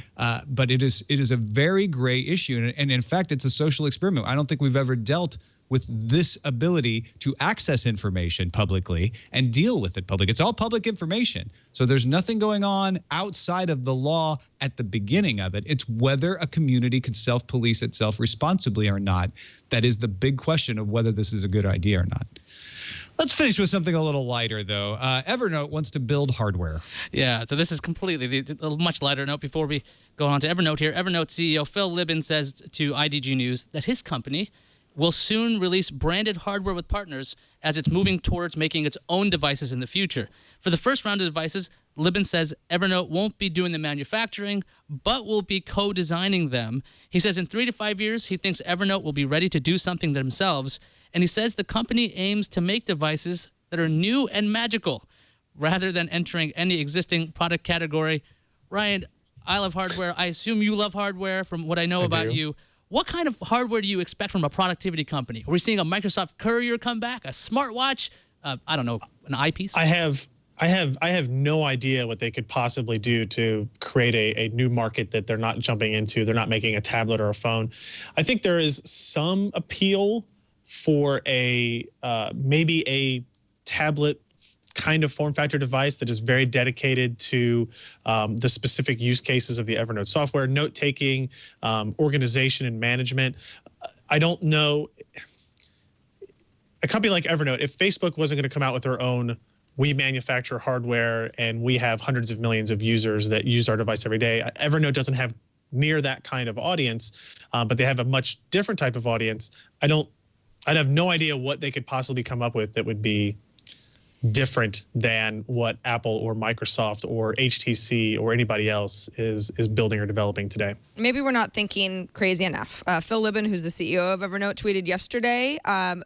but it is a very gray issue. And in fact, it's a social experiment. I don't think we've ever dealt with this ability to access information publicly and deal with it publicly. It's all public information. So there's nothing going on outside of the law at the beginning of it. It's whether a community could self-police itself responsibly or not. That is the big question of whether this is a good idea or not. Let's finish with something a little lighter, though. Evernote wants to build hardware. Yeah, so this is completely a much lighter note before we go on to Evernote here. Evernote CEO Phil Libin says to IDG News that his company will soon release branded hardware with partners as it's moving towards making its own devices in the future. For the first round of devices, Libin says Evernote won't be doing the manufacturing, but will be co-designing them. He says in 3 to 5 years, he thinks Evernote will be ready to do something themselves. And he says the company aims to make devices that are new and magical rather than entering any existing product category. Ryan, I love hardware. I assume you love hardware from what I know about you. What kind of hardware do you expect from a productivity company? Are we seeing a Microsoft Courier come back, a smartwatch? I don't know, an eyepiece? I have no idea what they could possibly do to create a new market that they're not jumping into. They're not making a tablet or a phone. I think there is some appeal for a maybe a tablet kind of form factor device that is very dedicated to the specific use cases of the Evernote software, note-taking, organization, and management. I don't know. A company like Evernote, if Facebook wasn't going to come out with their own, we manufacture hardware and we have hundreds of millions of users that use our device every day, Evernote doesn't have near that kind of audience, but they have a much different type of audience. I'd have no idea what they could possibly come up with that would be different than what Apple or Microsoft or HTC or anybody else is building or developing today. Maybe we're not thinking crazy enough. Phil Libin, who's the CEO of Evernote, tweeted yesterday,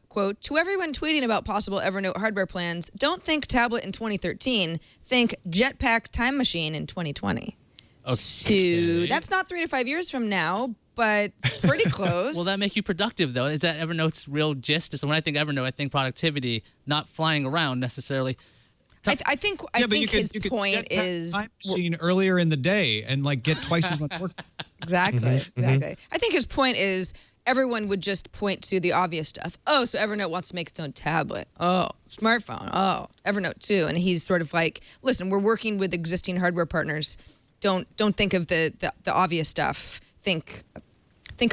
quote, "To everyone tweeting about possible Evernote hardware plans, don't think tablet in 2013, think Jetpack time machine in 2020. Okay. So that's not 3 to 5 years from now, but pretty close. Will that make you productive, though? Is that Evernote's real gist? So when I think Evernote, I think productivity, not flying around necessarily. I think his point is time machine earlier in the day and like get twice as much work. Exactly. I think his point is everyone would just point to the obvious stuff. Oh, so Evernote wants to make its own tablet. Oh, smartphone. Oh, Evernote too. And he's sort of like, listen, we're working with existing hardware partners. Don't think of the obvious stuff. Think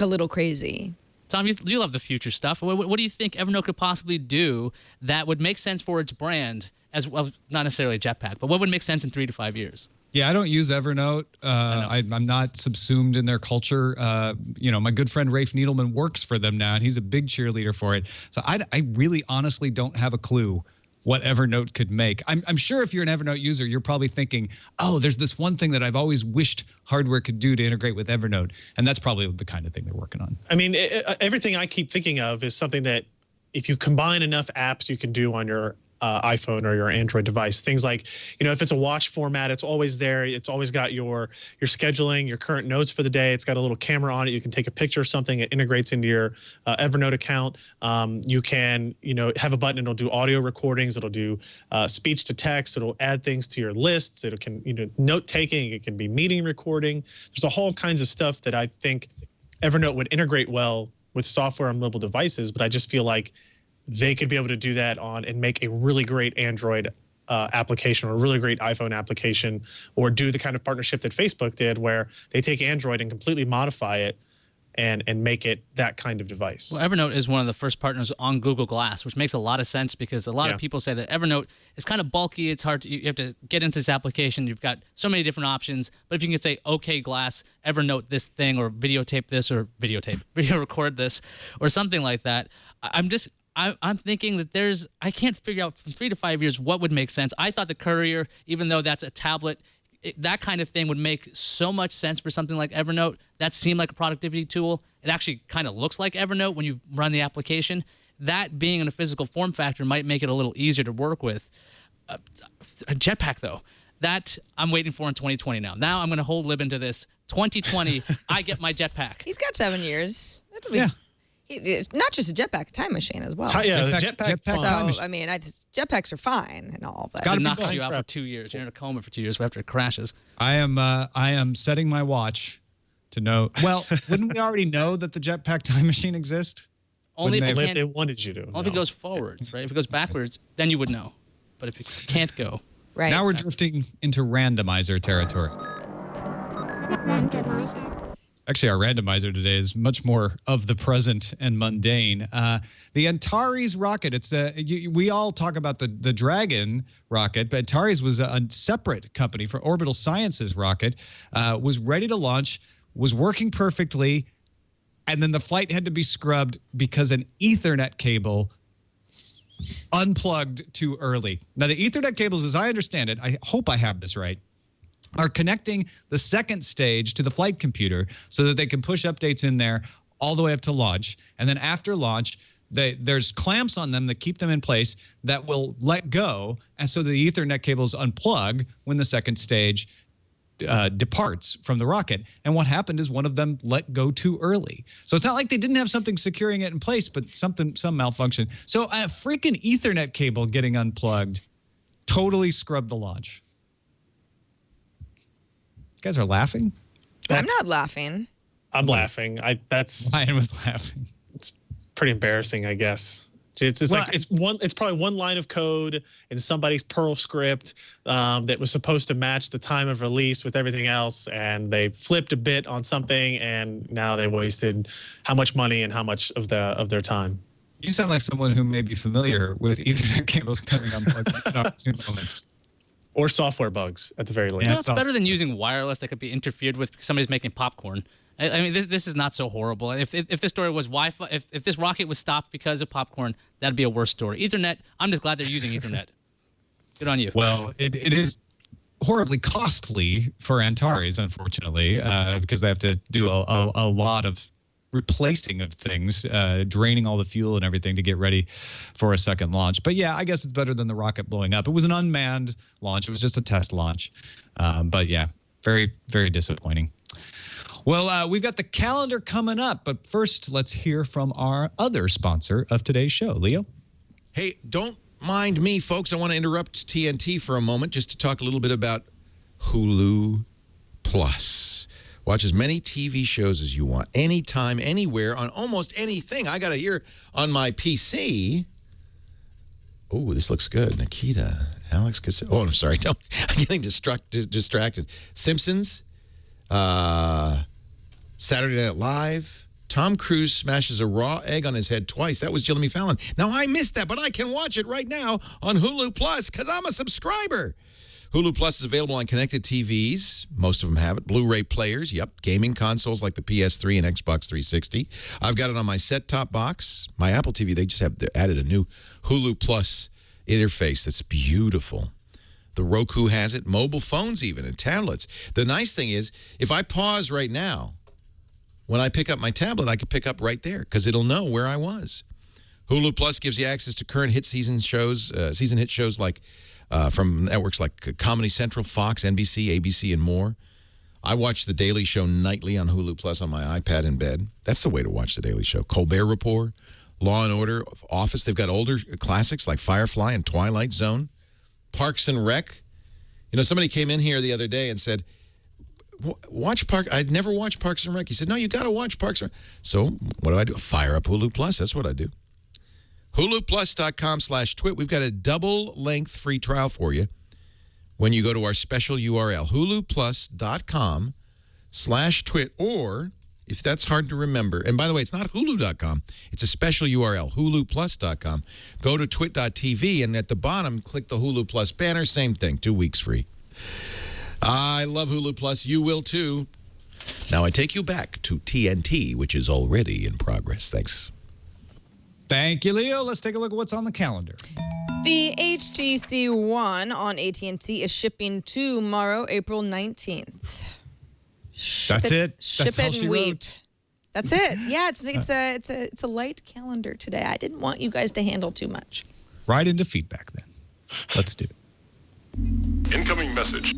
a little crazy. Tom, you love the future stuff. What do you think Evernote could possibly do that would make sense for its brand, as well, not necessarily a Jetpack, but what would make sense in 3 to 5 years? Yeah, I don't use Evernote. I'm not subsumed in their culture. My good friend Rafe Needleman works for them now, and he's a big cheerleader for it. So I really honestly don't have a clue what Evernote could make. I'm sure if you're an Evernote user, you're probably thinking, oh, there's this one thing that I've always wished hardware could do to integrate with Evernote. And that's probably the kind of thing they're working on. I mean, everything I keep thinking of is something that if you combine enough apps you can do on your iPhone or your Android device. Things like, if it's a watch format, it's always there. It's always got your scheduling, your current notes for the day. It's got a little camera on it. You can take a picture of something. It integrates into your Evernote account. You can, have a button. It'll do audio recordings. It'll do speech to text. It'll add things to your lists. It can, note taking. It can be meeting recording. There's a whole kinds of stuff that I think Evernote would integrate well with software on mobile devices. But I just feel like they could be able to do that on and make a really great Android application or a really great iPhone application, or do the kind of partnership that Facebook did where they take Android and completely modify it and make it that kind of device. Well, Evernote is one of the first partners on Google Glass, which makes a lot of sense because a lot of people say that Evernote is kind of bulky. It's hard you have to get into this application. You've got so many different options. But if you can say, okay, Glass, Evernote this thing, or videotape this, or video record this, or something like that, I'm thinking that I can't figure out from 3 to 5 years what would make sense. I thought the Courier, even though that's a tablet, that kind of thing would make so much sense for something like Evernote. That seemed like a productivity tool. It actually kind of looks like Evernote when you run the application. That being in a physical form factor might make it a little easier to work with. A Jetpack, though, that I'm waiting for in 2020 now. Now I'm going to hold Libin to this. 2020, I get my Jetpack. He's got 7 years. Not just a jetpack, a time machine as well. Yeah, the jetpack. time So, machine. I mean, jetpacks are fine and all, but gotta It be knocks fine you out for- for 2 years. You're in a coma for 2 years after it crashes. I am setting my watch to know. Well, wouldn't we already know that the jetpack time machine exists? Only if Wouldn't it If can't. they wanted you to. Only if it goes forwards, right? If it goes backwards, then you would know. But if it can't go, right. Now we're drifting into randomizer territory. Actually, our randomizer today is much more of the present and mundane. The Antares rocket, we all talk about the Dragon rocket, but Antares was a separate company for Orbital Sciences rocket, was ready to launch, was working perfectly, and then the flight had to be scrubbed because an Ethernet cable unplugged too early. Now, the Ethernet cables, as I understand it, I hope I have this right, are connecting the second stage to the flight computer so that they can push updates in there all the way up to launch. And then after launch, there's clamps on them that keep them in place that will let go. And so the Ethernet cables unplug when the second stage departs from the rocket. And what happened is one of them let go too early. So it's not like they didn't have something securing it in place, but some malfunction. So a freaking Ethernet cable getting unplugged totally scrubbed the launch. You guys are laughing? I'm not laughing. I'm laughing. Ryan was laughing. It's pretty embarrassing, I guess. It's probably one line of code in somebody's Perl script that was supposed to match the time of release with everything else, and they flipped a bit on something, and now they wasted how much money and how much of their time. You sound like someone who may be familiar with Ethernet cables coming unplugged at opportune moments. Or software bugs, at the very least. well, it's better than using wireless that could be interfered with because somebody's making popcorn. I mean, this is not so horrible. If this story was Wi-Fi, if this rocket was stopped because of popcorn, that'd be a worse story. Ethernet, I'm just glad they're using Ethernet. Good on you. Well, it is horribly costly for Antares, unfortunately, because they have to do a lot of replacing of things, draining all the fuel and everything to get ready for a second launch. But yeah, I guess it's better than the rocket blowing up. It was an unmanned launch. It was just a test launch. But yeah, very, very disappointing. Well, we've got the calendar coming up, but first let's hear from our other sponsor of today's show. Leo? Hey, don't mind me, folks. I want to interrupt TNT for a moment just to talk a little bit about Hulu Plus. Watch as many TV shows as you want, anytime, anywhere, on almost anything. I got it here on my PC. Oh, this looks good. Nikita, Alex Oh, I'm sorry. I'm getting distracted. Simpsons, Saturday Night Live. Tom Cruise smashes a raw egg on his head twice. That was Jimmy Fallon. Now, I missed that, but I can watch it right now on Hulu Plus because I'm a subscriber. Hulu Plus is available on connected TVs. Most of them have it. Blu-ray players, yep. Gaming consoles like the PS3 and Xbox 360. I've got it on my set-top box. My Apple TV, they added a new Hulu Plus interface that's beautiful. The Roku has it. Mobile phones even, and tablets. The nice thing is, if I pause right now, when I pick up my tablet, I can pick up right there because it'll know where I was. Hulu Plus gives you access to current season hit shows like from networks like Comedy Central, Fox, NBC, ABC, and more. I watch The Daily Show nightly on Hulu Plus on my iPad in bed. That's the way to watch The Daily Show. Colbert Report, Law and Order, Office. They've got older classics like Firefly and Twilight Zone. Parks and Rec. You know, somebody came in here the other day and said, watch I'd never watched Parks and Rec. He said, no, you got to watch Parks and Rec. So what do? Fire up Hulu Plus. That's what I do. HuluPlus.com/twit. We've got a double-length free trial for you when you go to our special URL, HuluPlus.com/twit, or if that's hard to remember, and by the way, it's not Hulu.com. It's a special URL, HuluPlus.com. Go to twit.tv, and at the bottom, click the Hulu Plus banner. Same thing, 2 weeks free. I love Hulu Plus. You will, too. Now I take you back to TNT, which is already in progress. Thanks. Thank you, Leo. Let's take a look at what's on the calendar. The HTC One on AT&T is shipping tomorrow, April 19th. That's it. Ship That's all it she and weep. wrote. That's it. Yeah, it's a light calendar today. I didn't want you guys to handle too much. Right into feedback then. Let's do it. Incoming message.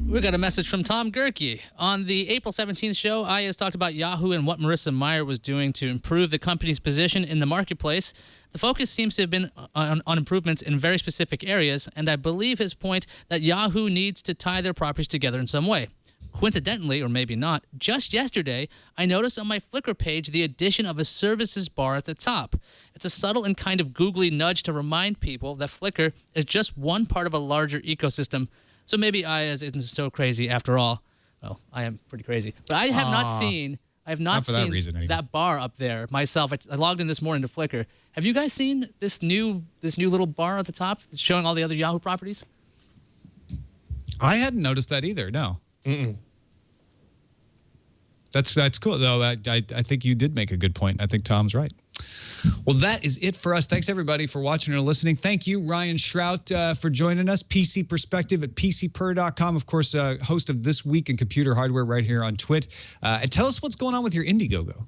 We got a message from Tom Gerke. On the April 17th show, Ayaz talked about Yahoo and what Marissa Mayer was doing to improve the company's position in the marketplace. The focus seems to have been on improvements in very specific areas, and I believe his point that Yahoo needs to tie their properties together in some way. Coincidentally, or maybe not, just yesterday, I noticed on my Flickr page the addition of a services bar at the top. It's a subtle and kind of googly nudge to remind people that Flickr is just one part of a larger ecosystem. So maybe Ayaz isn't so crazy after all. Well, I am pretty crazy. But I have not seen that bar up there myself. I logged in this morning to Flickr. Have you guys seen this new little bar at the top that's showing all the other Yahoo properties? I hadn't noticed that either, no. Mm-mm. That's cool, though. I think you did make a good point. I think Tom's right. Well, that is it for us. Thanks, everybody, for watching or listening. Thank you, Ryan Shrout, for joining us. PC Perspective at PCPer.com. Of course, host of This Week in Computer Hardware right here on Twit. And tell us what's going on with your Indiegogo.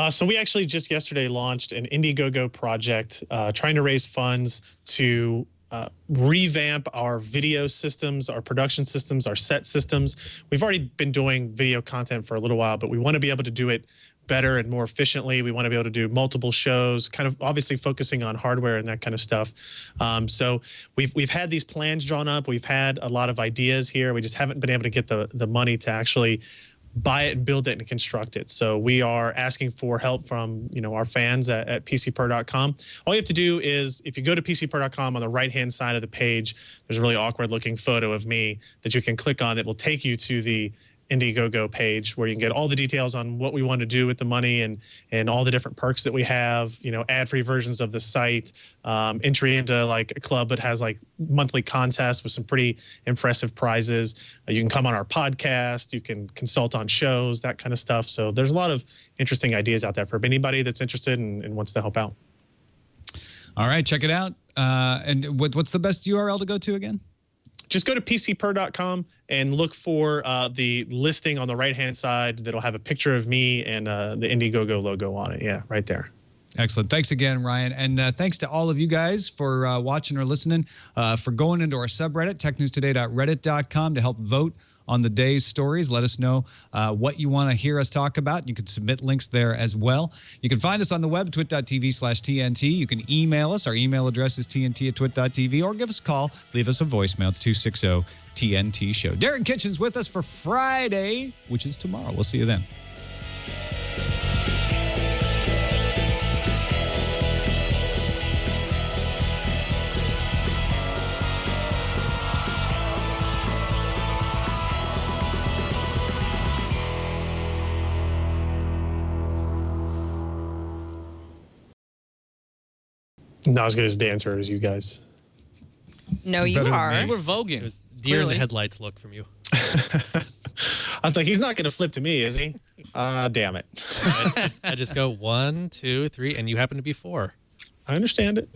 So we actually just yesterday launched an Indiegogo project trying to raise funds to revamp our video systems, our production systems, our set systems. We've already been doing video content for a little while, but we want to be able to do it better and more efficiently. We want to be able to do multiple shows, kind of obviously focusing on hardware and that kind of stuff. So we've had these plans drawn up. We've had a lot of ideas here. We just haven't been able to get the money to actually buy it and build it and construct it. So we are asking for help from our fans at PCPer.com. All you have to do is, if you go to PCPer.com, on the right-hand side of the page, there's a really awkward-looking photo of me that you can click on that will take you to the Indiegogo page where you can get all the details on what we want to do with the money and all the different perks that we have, ad-free versions of the site, entry into like a club that has like monthly contests with some pretty impressive prizes. You can come on our podcast, you can consult on shows, that kind of stuff. So there's a lot of interesting ideas out there for anybody that's interested and wants to help out. All right, check it out. And what's the best URL to go to again? Just go to PCPer.com and look for the listing on the right-hand side that'll have a picture of me and the Indiegogo logo on it. Yeah, right there. Excellent. Thanks again, Ryan. And thanks to all of you guys for watching or listening, for going into our subreddit, technewstoday.reddit.com, to help vote on the day's stories. Let us know what you want to hear us talk about. You can submit links there as well. You can find us on the web, twit.tv/TNT. You can email us. Our email address is tnt@twit.tv, or give us a call. Leave us a voicemail. It's 260-TNT show. Darren Kitchen's with us for Friday, which is tomorrow. We'll see you then. Not as good as dancer as you guys. No, you are. We're voguing. It was deer in the headlights look from you. I was like, he's not going to flip to me, is he? Damn it. I just go 1, 2, 3, and you happen to be 4. I understand it.